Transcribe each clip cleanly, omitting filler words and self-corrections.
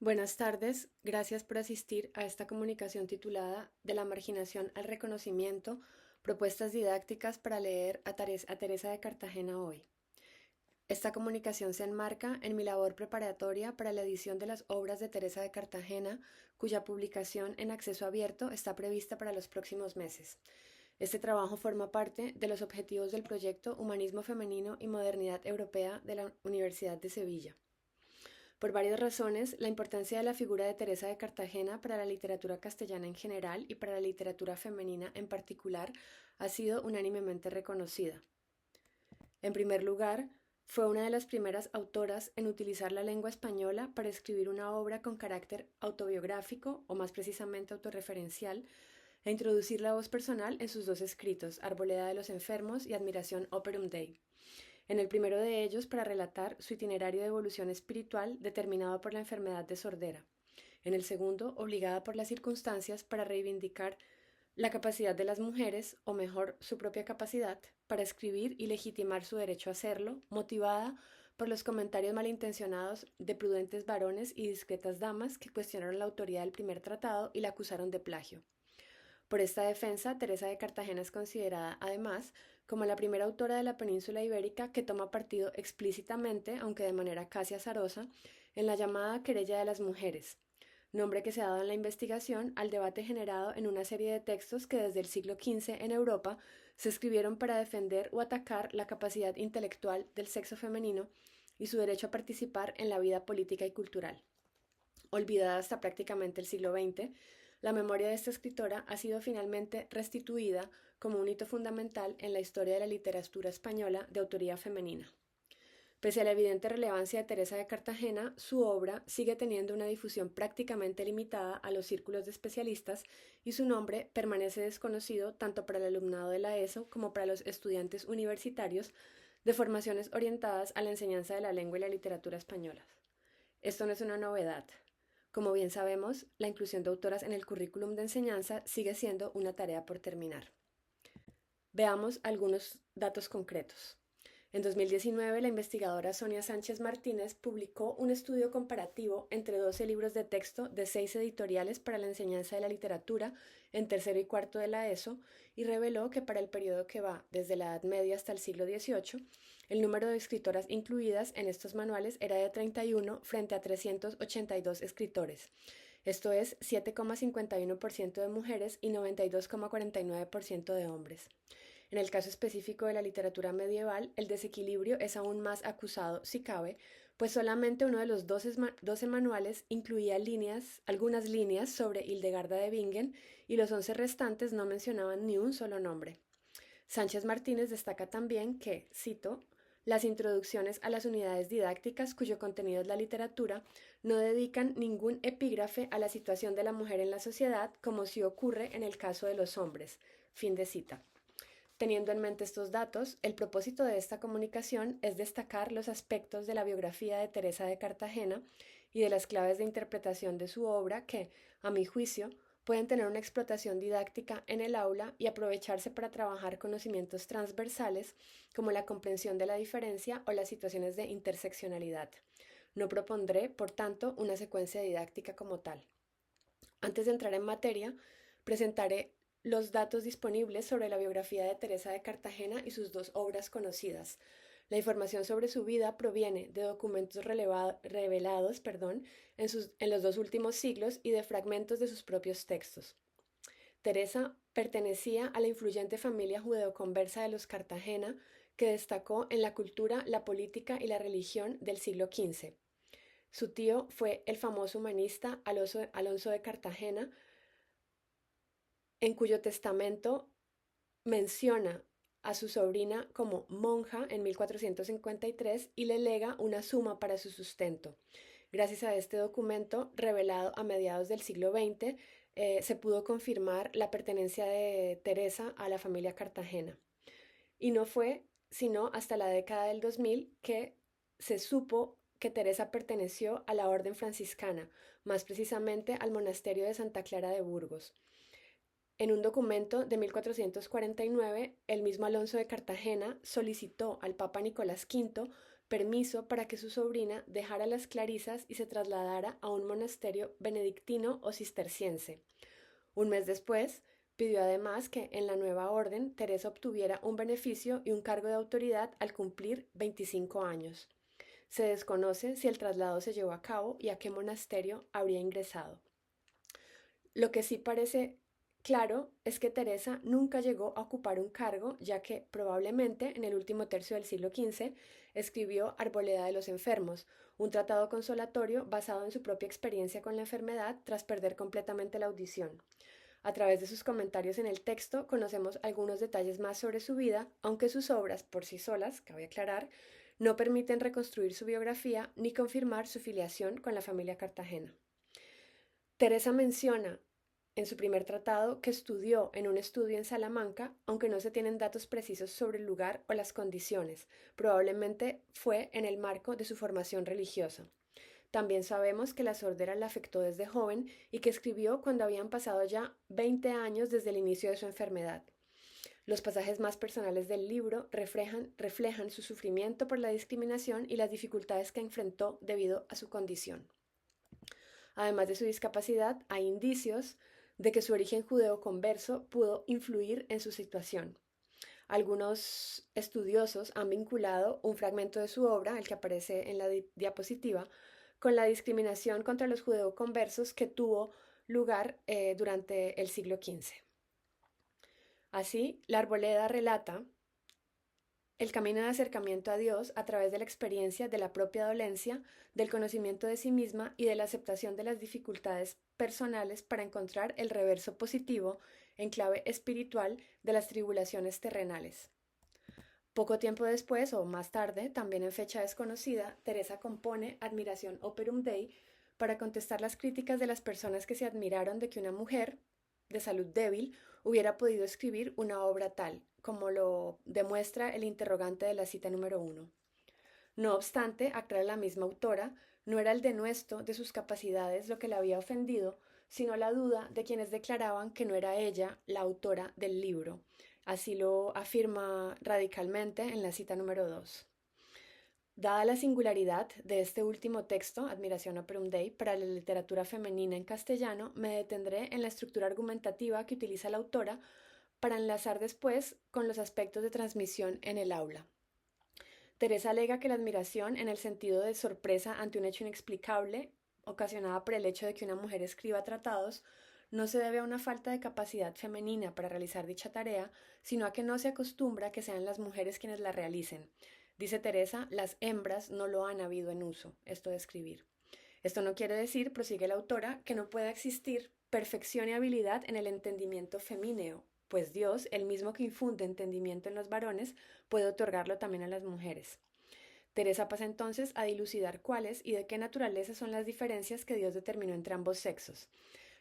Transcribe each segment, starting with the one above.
Buenas tardes, gracias por asistir a esta comunicación titulada De la marginación al reconocimiento, propuestas didácticas para leer a Teresa de Cartagena hoy. Esta comunicación se enmarca en mi labor preparatoria para la edición de las obras de Teresa de Cartagena, cuya publicación en acceso abierto está prevista para los próximos meses. Este trabajo forma parte de los objetivos del proyecto Humanismo Femenino y Modernidad Europea de la Universidad de Sevilla. Por varias razones, la importancia de la figura de Teresa de Cartagena para la literatura castellana en general y para la literatura femenina en particular ha sido unánimemente reconocida. En primer lugar, fue una de las primeras autoras en utilizar la lengua española para escribir una obra con carácter autobiográfico, o más precisamente autorreferencial, e introducir la voz personal en sus dos escritos, Arboleda de los Enfermos y Admiración Operum Dei. En el primero de ellos para relatar su itinerario de evolución espiritual determinado por la enfermedad de sordera. En el segundo, obligada por las circunstancias para reivindicar la capacidad de las mujeres, o mejor, su propia capacidad, para escribir y legitimar su derecho a hacerlo, motivada por los comentarios malintencionados de prudentes varones y discretas damas que cuestionaron la autoría del primer tratado y la acusaron de plagio. Por esta defensa, Teresa de Cartagena es considerada, además, como la primera autora de la península ibérica que toma partido explícitamente, aunque de manera casi azarosa, en la llamada querella de las mujeres, nombre que se ha dado en la investigación al debate generado en una serie de textos que desde el siglo XV en Europa se escribieron para defender o atacar la capacidad intelectual del sexo femenino y su derecho a participar en la vida política y cultural. Olvidada hasta prácticamente el siglo XX, la memoria de esta escritora ha sido finalmente restituida como un hito fundamental en la historia de la literatura española de autoría femenina. Pese a la evidente relevancia de Teresa de Cartagena, su obra sigue teniendo una difusión prácticamente limitada a los círculos de especialistas y su nombre permanece desconocido tanto para el alumnado de la ESO como para los estudiantes universitarios de formaciones orientadas a la enseñanza de la lengua y la literatura españolas. Esto no es una novedad. Como bien sabemos, la inclusión de autoras en el currículum de enseñanza sigue siendo una tarea por terminar. Veamos algunos datos concretos. En 2019, la investigadora Sonia Sánchez Martínez publicó un estudio comparativo entre 12 libros de texto de 6 editoriales para la enseñanza de la literatura en tercero y cuarto de la ESO y reveló que para el periodo que va desde la Edad Media hasta el siglo XVIII, el número de escritoras incluidas en estos manuales era de 31 frente a 382 escritores. Esto es 7,51% de mujeres y 92,49% de hombres. En el caso específico de la literatura medieval, el desequilibrio es aún más acusado, si cabe, pues solamente uno de los 12 manuales incluía algunas líneas sobre Hildegarda de Bingen y los 11 restantes no mencionaban ni un solo nombre. Sánchez Martínez destaca también que, cito, las introducciones a las unidades didácticas cuyo contenido es la literatura no dedican ningún epígrafe a la situación de la mujer en la sociedad como sí ocurre en el caso de los hombres. Fin de cita. Teniendo en mente estos datos, el propósito de esta comunicación es destacar los aspectos de la biografía de Teresa de Cartagena y de las claves de interpretación de su obra que, a mi juicio, pueden tener una explotación didáctica en el aula y aprovecharse para trabajar conocimientos transversales como la comprensión de la diferencia o las situaciones de interseccionalidad. No propondré, por tanto, una secuencia didáctica como tal. Antes de entrar en materia, presentaré los datos disponibles sobre la biografía de Teresa de Cartagena y sus dos obras conocidas. La información sobre su vida proviene de documentos revelados en los dos últimos siglos y de fragmentos de sus propios textos. Teresa pertenecía a la influyente familia judeoconversa de los Cartagena, que destacó en la cultura, la política y la religión del siglo XV. Su tío fue el famoso humanista Alonso de Cartagena, en cuyo testamento menciona a su sobrina como monja en 1453 y le lega una suma para su sustento. Gracias a este documento, revelado a mediados del siglo XX, se pudo confirmar la pertenencia de Teresa a la familia Cartagena. Y no fue sino hasta la década del 2000 que se supo que Teresa perteneció a la orden franciscana, más precisamente al monasterio de Santa Clara de Burgos. En un documento de 1449, el mismo Alonso de Cartagena solicitó al Papa Nicolás V permiso para que su sobrina dejara las clarisas y se trasladara a un monasterio benedictino o cisterciense. Un mes después, pidió además que en la nueva orden Teresa obtuviera un beneficio y un cargo de autoridad al cumplir 25 años. Se desconoce si el traslado se llevó a cabo y a qué monasterio habría ingresado. Lo que sí parece claro es que Teresa nunca llegó a ocupar un cargo, ya que probablemente en el último tercio del siglo XV escribió Arboleda de los Enfermos, un tratado consolatorio basado en su propia experiencia con la enfermedad tras perder completamente la audición. A través de sus comentarios en el texto conocemos algunos detalles más sobre su vida, aunque sus obras por sí solas, cabe aclarar, no permiten reconstruir su biografía ni confirmar su filiación con la familia Cartagena. Teresa menciona en su primer tratado que estudió en un estudio en Salamanca, aunque no se tienen datos precisos sobre el lugar o las condiciones. Probablemente fue en el marco de su formación religiosa. También sabemos que la sordera la afectó desde joven y que escribió cuando habían pasado ya 20 años desde el inicio de su enfermedad. Los pasajes más personales del libro reflejan su sufrimiento por la discriminación y las dificultades que enfrentó debido a su condición. Además de su discapacidad, hay indicios de que su origen judeo-converso pudo influir en su situación. Algunos estudiosos han vinculado un fragmento de su obra, el que aparece en la diapositiva, con la discriminación contra los judeo-conversos que tuvo lugar durante el siglo XV. Así, la Arboleda relata el camino de acercamiento a Dios a través de la experiencia de la propia dolencia, del conocimiento de sí misma y de la aceptación de las dificultades personales para encontrar el reverso positivo en clave espiritual de las tribulaciones terrenales. Poco tiempo después, o más tarde, también en fecha desconocida, Teresa compone Admiración Operum Dei para contestar las críticas de las personas que se admiraron de que una mujer de salud débil hubiera podido escribir una obra tal, como lo demuestra el interrogante de la cita número 1. No obstante, aclara la misma autora, no era el denuesto de sus capacidades lo que la había ofendido, sino la duda de quienes declaraban que no era ella la autora del libro. Así lo afirma radicalmente en la cita número 2. Dada la singularidad de este último texto, Admiración Operum Dei, para la literatura femenina en castellano, me detendré en la estructura argumentativa que utiliza la autora para enlazar después con los aspectos de transmisión en el aula. Teresa alega que la admiración, en el sentido de sorpresa ante un hecho inexplicable, ocasionada por el hecho de que una mujer escriba tratados, no se debe a una falta de capacidad femenina para realizar dicha tarea, sino a que no se acostumbra a que sean las mujeres quienes la realicen. Dice Teresa, las hembras no lo han habido en uso, esto de escribir. Esto no quiere decir, prosigue la autora, que no pueda existir perfección y habilidad en el entendimiento femenino, pues Dios, el mismo que infunde entendimiento en los varones, puede otorgarlo también a las mujeres. Teresa pasa entonces a dilucidar cuáles y de qué naturaleza son las diferencias que Dios determinó entre ambos sexos.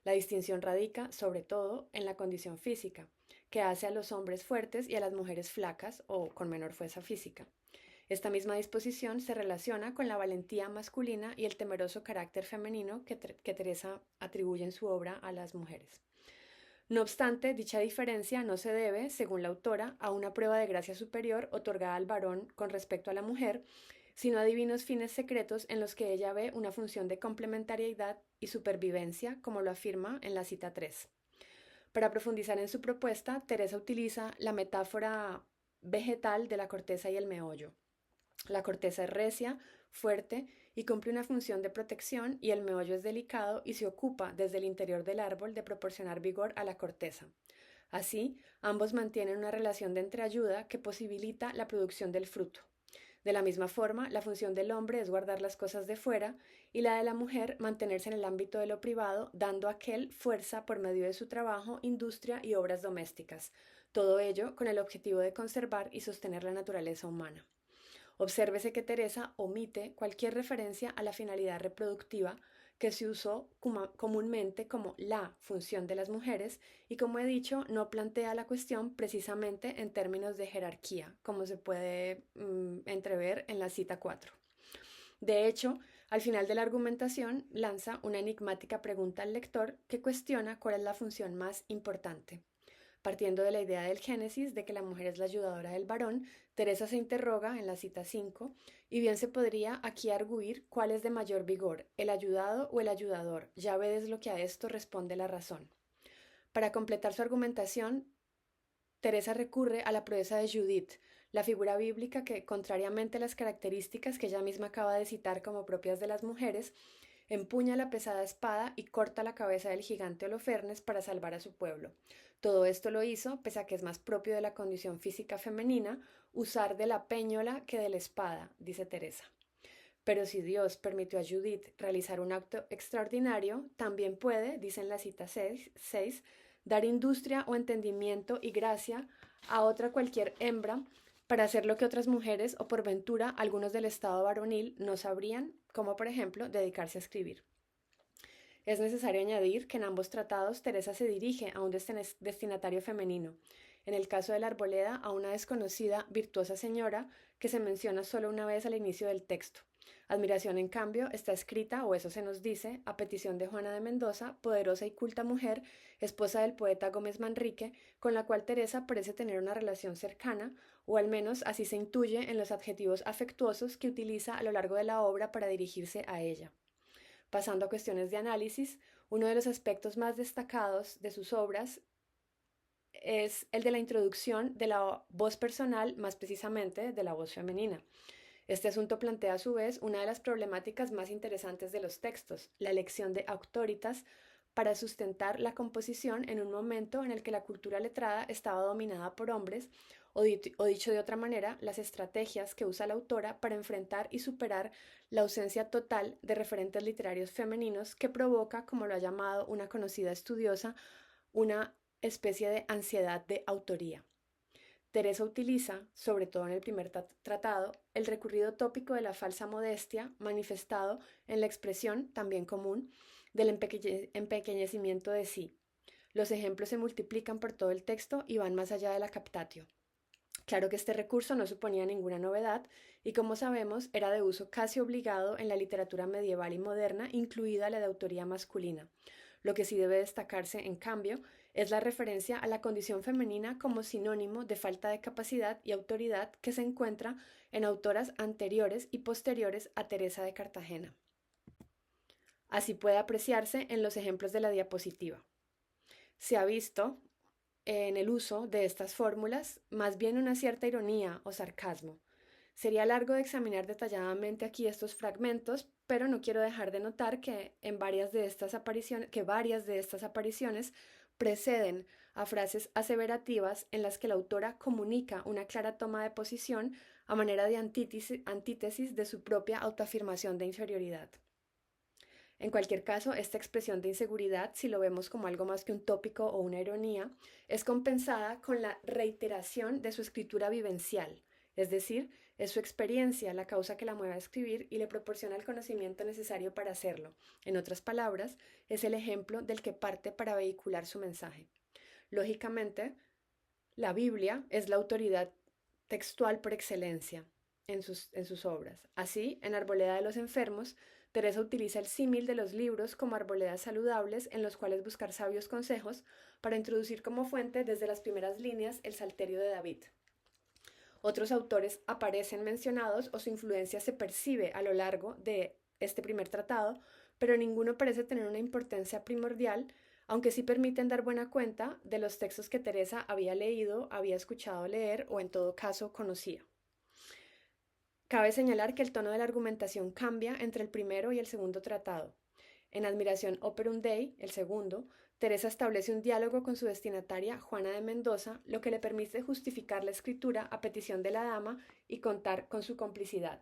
La distinción radica, sobre todo, en la condición física, que hace a los hombres fuertes y a las mujeres flacas o con menor fuerza física. Esta misma disposición se relaciona con la valentía masculina y el temeroso carácter femenino que Teresa atribuye en su obra a las mujeres. No obstante, dicha diferencia no se debe, según la autora, a una prueba de gracia superior otorgada al varón con respecto a la mujer, sino a divinos fines secretos en los que ella ve una función de complementariedad y supervivencia, como lo afirma en la cita 3. Para profundizar en su propuesta, Teresa utiliza la metáfora vegetal de la corteza y el meollo. La corteza es recia, fuerte y cumple una función de protección, y el meollo es delicado y se ocupa desde el interior del árbol de proporcionar vigor a la corteza. Así, ambos mantienen una relación de entreayuda que posibilita la producción del fruto. De la misma forma, la función del hombre es guardar las cosas de fuera y la de la mujer mantenerse en el ámbito de lo privado, dando a aquel fuerza por medio de su trabajo, industria y obras domésticas. Todo ello con el objetivo de conservar y sostener la naturaleza humana. Obsérvese que Teresa omite cualquier referencia a la finalidad reproductiva que se usó comúnmente como la función de las mujeres y, como he dicho, no plantea la cuestión precisamente en términos de jerarquía, como se puede entrever en la cita 4. De hecho, al final de la argumentación lanza una enigmática pregunta al lector que cuestiona cuál es la función más importante. Partiendo de la idea del Génesis de que la mujer es la ayudadora del varón, Teresa se interroga en la cita 5, y bien se podría aquí arguir cuál es de mayor vigor, el ayudado o el ayudador. Ya vedes lo que a esto responde la razón. Para completar su argumentación, Teresa recurre a la proeza de Judith, la figura bíblica que, contrariamente a las características que ella misma acaba de citar como propias de las mujeres, empuña la pesada espada y corta la cabeza del gigante Holofernes para salvar a su pueblo. Todo esto lo hizo, pese a que es más propio de la condición física femenina, usar de la péñola que de la espada, dice Teresa. Pero si Dios permitió a Judith realizar un acto extraordinario, también puede, dice en la cita 6, dar industria o entendimiento y gracia a otra cualquier hembra para hacer lo que otras mujeres o por ventura algunos del estado varonil no sabrían, como por ejemplo dedicarse a escribir. Es necesario añadir que en ambos tratados Teresa se dirige a un destinatario femenino. En el caso de la Arboleda, a una desconocida, virtuosa señora que se menciona solo una vez al inicio del texto. Admiración, en cambio, está escrita, o eso se nos dice, a petición de Juana de Mendoza, poderosa y culta mujer, esposa del poeta Gómez Manrique, con la cual Teresa parece tener una relación cercana, o al menos así se intuye en los adjetivos afectuosos que utiliza a lo largo de la obra para dirigirse a ella. Pasando a cuestiones de análisis, uno de los aspectos más destacados de sus obras es el de la introducción de la voz personal, más precisamente de la voz femenina. Este asunto plantea a su vez una de las problemáticas más interesantes de los textos, la elección de auctoritas para sustentar la composición en un momento en el que la cultura letrada estaba dominada por hombres, o dicho de otra manera, las estrategias que usa la autora para enfrentar y superar la ausencia total de referentes literarios femeninos que provoca, como lo ha llamado una conocida estudiosa, una especie de ansiedad de autoría. Teresa utiliza, sobre todo en el primer tratado, el recurrido tópico de la falsa modestia manifestado en la expresión, también común, del empequeñecimiento de sí. Los ejemplos se multiplican por todo el texto y van más allá de la captatio. Claro que este recurso no suponía ninguna novedad y, como sabemos, era de uso casi obligado en la literatura medieval y moderna, incluida la de autoría masculina. Lo que sí debe destacarse, en cambio, es la referencia a la condición femenina como sinónimo de falta de capacidad y autoridad que se encuentra en autoras anteriores y posteriores a Teresa de Cartagena. Así puede apreciarse en los ejemplos de la diapositiva. Se ha visto en el uso de estas fórmulas más bien una cierta ironía o sarcasmo. Sería largo de examinar detalladamente aquí estos fragmentos, pero no quiero dejar de notar que varias de estas apariciones preceden a frases aseverativas en las que la autora comunica una clara toma de posición a manera de antítesis de su propia autoafirmación de inferioridad. En cualquier caso, esta expresión de inseguridad, si lo vemos como algo más que un tópico o una ironía, es compensada con la reiteración de su escritura vivencial, es decir, es su experiencia la causa que la mueve a escribir y le proporciona el conocimiento necesario para hacerlo. En otras palabras, es el ejemplo del que parte para vehicular su mensaje. Lógicamente, la Biblia es la autoridad textual por excelencia en sus obras. Así, en Arboleda de los Enfermos, Teresa utiliza el símil de los libros como arboledas saludables en los cuales buscar sabios consejos para introducir como fuente desde las primeras líneas el Salterio de David. Otros autores aparecen mencionados o su influencia se percibe a lo largo de este primer tratado, pero ninguno parece tener una importancia primordial, aunque sí permiten dar buena cuenta de los textos que Teresa había leído, había escuchado leer o en todo caso conocía. Cabe señalar que el tono de la argumentación cambia entre el primero y el segundo tratado. En Admiración Operum Dei, el segundo, Teresa establece un diálogo con su destinataria, Juana de Mendoza, lo que le permite justificar la escritura a petición de la dama y contar con su complicidad.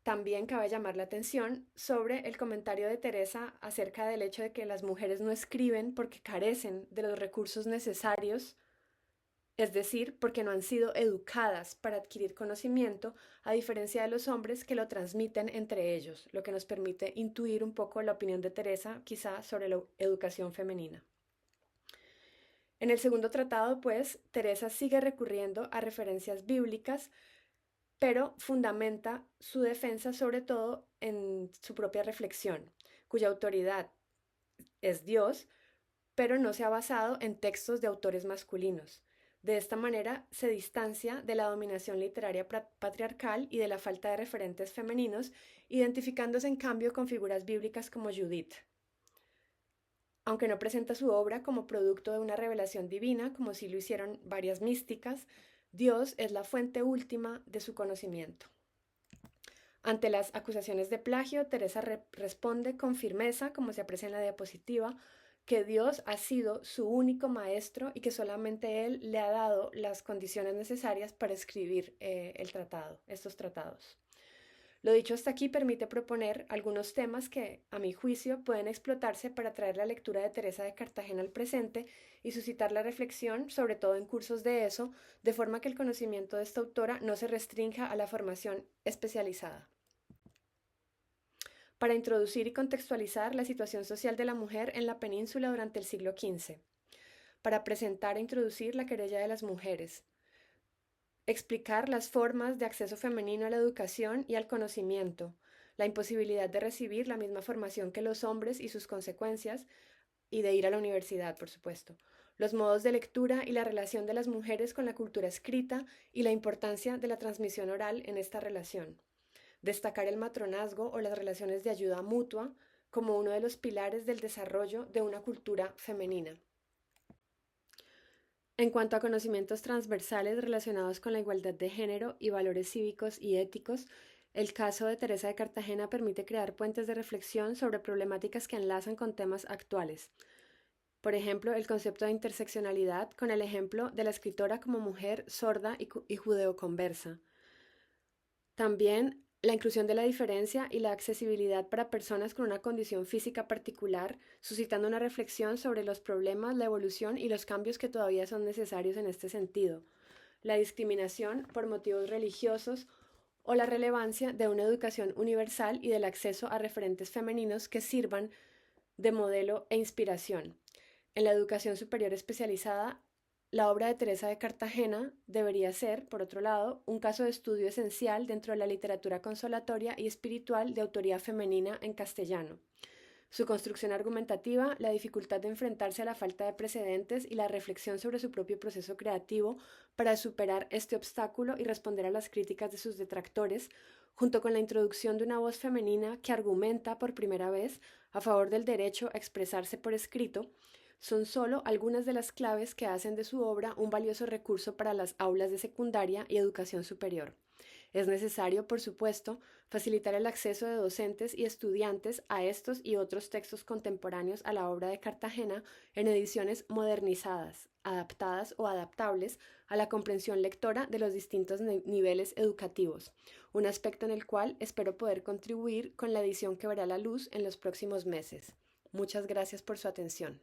También cabe llamar la atención sobre el comentario de Teresa acerca del hecho de que las mujeres no escriben porque carecen de los recursos necesarios, es decir, porque no han sido educadas para adquirir conocimiento, a diferencia de los hombres que lo transmiten entre ellos, lo que nos permite intuir un poco la opinión de Teresa, quizá sobre la educación femenina. En el segundo tratado, pues, Teresa sigue recurriendo a referencias bíblicas, pero fundamenta su defensa sobre todo en su propia reflexión, cuya autoridad es Dios, pero no se ha basado en textos de autores masculinos. De esta manera se distancia de la dominación literaria patriarcal y de la falta de referentes femeninos, identificándose en cambio con figuras bíblicas como Judith. Aunque no presenta su obra como producto de una revelación divina, como sí lo hicieron varias místicas, Dios es la fuente última de su conocimiento. Ante las acusaciones de plagio, Teresa responde con firmeza, como se aprecia en la diapositiva, que Dios ha sido su único maestro y que solamente Él le ha dado las condiciones necesarias para escribir estos tratados. Lo dicho hasta aquí permite proponer algunos temas que, a mi juicio, pueden explotarse para traer la lectura de Teresa de Cartagena al presente y suscitar la reflexión, sobre todo en cursos de ESO, de forma que el conocimiento de esta autora no se restrinja a la formación especializada. Para introducir y contextualizar la situación social de la mujer en la península durante el siglo XV. Para presentar e introducir la querella de las mujeres. Explicar las formas de acceso femenino a la educación y al conocimiento, la imposibilidad de recibir la misma formación que los hombres y sus consecuencias, y de ir a la universidad, por supuesto, los modos de lectura y la relación de las mujeres con la cultura escrita y la importancia de la transmisión oral en esta relación. Destacar el matronazgo o las relaciones de ayuda mutua como uno de los pilares del desarrollo de una cultura femenina. En cuanto a conocimientos transversales relacionados con la igualdad de género y valores cívicos y éticos, el caso de Teresa de Cartagena permite crear puentes de reflexión sobre problemáticas que enlazan con temas actuales. Por ejemplo, el concepto de interseccionalidad con el ejemplo de la escritora como mujer sorda y judeoconversa. También la inclusión de la diferencia y la accesibilidad para personas con una condición física particular, suscitando una reflexión sobre los problemas, la evolución y los cambios que todavía son necesarios en este sentido. La discriminación por motivos religiosos o la relevancia de una educación universal y del acceso a referentes femeninos que sirvan de modelo e inspiración. En la educación superior especializada, la obra de Teresa de Cartagena debería ser, por otro lado, un caso de estudio esencial dentro de la literatura consolatoria y espiritual de autoría femenina en castellano. Su construcción argumentativa, la dificultad de enfrentarse a la falta de precedentes y la reflexión sobre su propio proceso creativo para superar este obstáculo y responder a las críticas de sus detractores, junto con la introducción de una voz femenina que argumenta por primera vez a favor del derecho a expresarse por escrito, son solo algunas de las claves que hacen de su obra un valioso recurso para las aulas de secundaria y educación superior. Es necesario, por supuesto, facilitar el acceso de docentes y estudiantes a estos y otros textos contemporáneos a la obra de Cartagena en ediciones modernizadas, adaptadas o adaptables a la comprensión lectora de los distintos niveles educativos, un aspecto en el cual espero poder contribuir con la edición que verá la luz en los próximos meses. Muchas gracias por su atención.